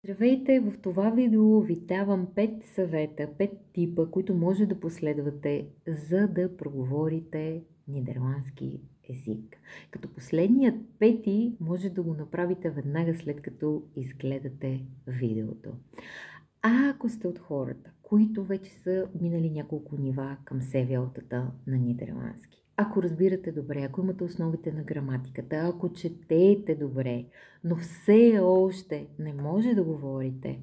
Здравейте! В това видео ви давам 5 съвета, 5 типа, които може да последвате, за да проговорите нидерландски език. Като последният пети може да го направите веднага след като изгледате видеото. А ако сте от хората, които вече са минали няколко нива към севиалтата на нидерландски, ако разбирате добре, ако имате основите на граматиката, ако четете добре, но все още не може да говорите,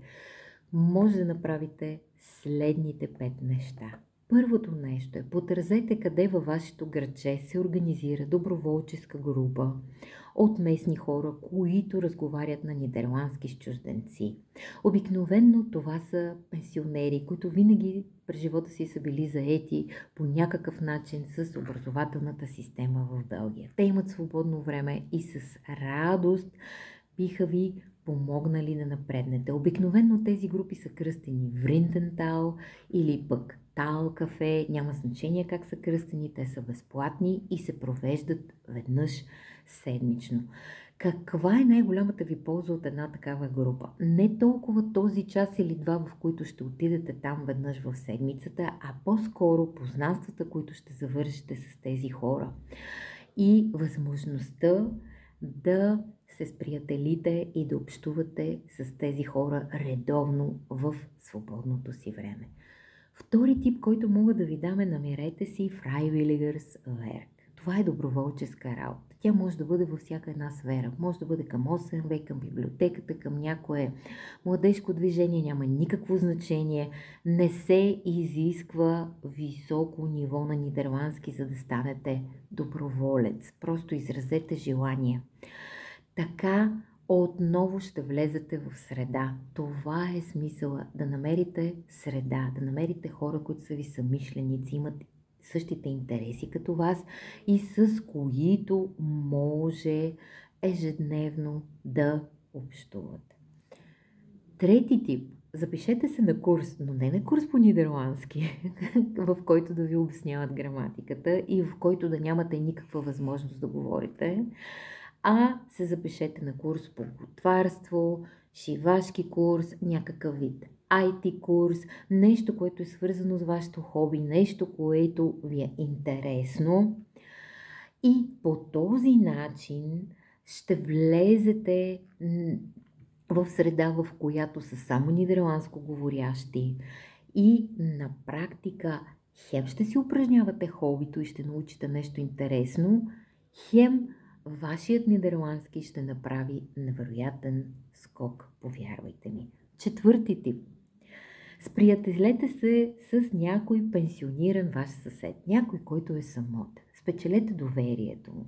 може да направите следните 5 неща. Първото нещо е, потърсете къде във вашето градче се организира доброволческа група от местни хора, които разговарят на нидерландски с чужденци. Обикновенно това са пенсионери, които винаги през живота си са били заети по някакъв начин с образователната система в Белгия. Те имат свободно време и с радост биха ви помогнали да напреднете. Обикновено тези групи са кръстени Вринтентал или пък Тал кафе, няма значение как са кръстени, те са безплатни и се провеждат веднъж седмично. Каква е най-голямата ви полза от една такава група? Не толкова този час или два, в които ще отидете там веднъж в седмицата, а по-скоро познанствата, които ще завършите с тези хора и възможността да се сприятелите и да общувате с тези хора редовно в свободното си време. Втори тип, който мога да ви дам е: намерете си Frijwilligers Werk. Това е доброволческа работа. Тя може да бъде във всяка една сфера. Може да бъде към ОСМВ, към библиотеката, към някое младежко движение. Няма никакво значение. Не се изисква високо ниво на нидерландски, за да станете доброволец. Просто изразете желание. Така отново ще влезете в среда. Това е смисъла, да намерите среда, да намерите хора, които са ви съмишленици, имат същите интереси като вас и с които може ежедневно да общувате. Трети тип. Запишете се на курс, но не на курс по нидерландски, в който да ви обясняват граматиката и в който да нямате никаква възможност да говорите, а се запишете на курс по готварство, шивашки курс, някакъв вид IT курс, нещо, което е свързано с вашето хоби, нещо, което ви е интересно. И по този начин ще влезете в среда, в която са само нидерландско говорящи и на практика хем ще си упражнявате хобито и ще научите нещо интересно, хем вашият нидерландски ще направи невероятен скок, повярвайте ми. Четвърти тип. Сприятелете се с някой пенсиониран ваш съсед, някой, който е самотен. Спечелете доверието му.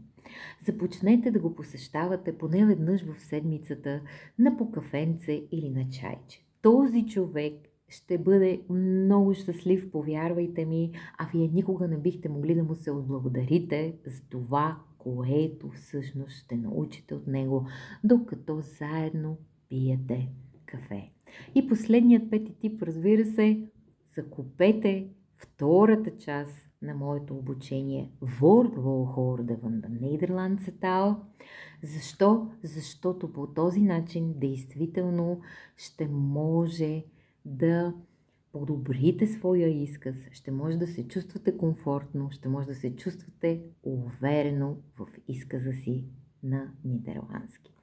Започнете да го посещавате поне веднъж в седмицата на по кафенце или на чайче. Този човек ще бъде много щастлив, повярвайте ми, а вие никога не бихте могли да му се отблагодарите за това, което всъщност ще научите от него, докато заедно пиете кафе. И последният пети тип, разбира се, закупете втората част на моето обучение Woordvolgorde van de Nederlandse taal. Защо? Защото по този начин действително ще може да подобрите своя изказ, ще може да се чувствате комфортно, ще може да се чувствате уверено в изказа си на нидерландски.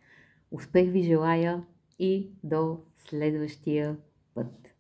Успех ви желая и до следващия път!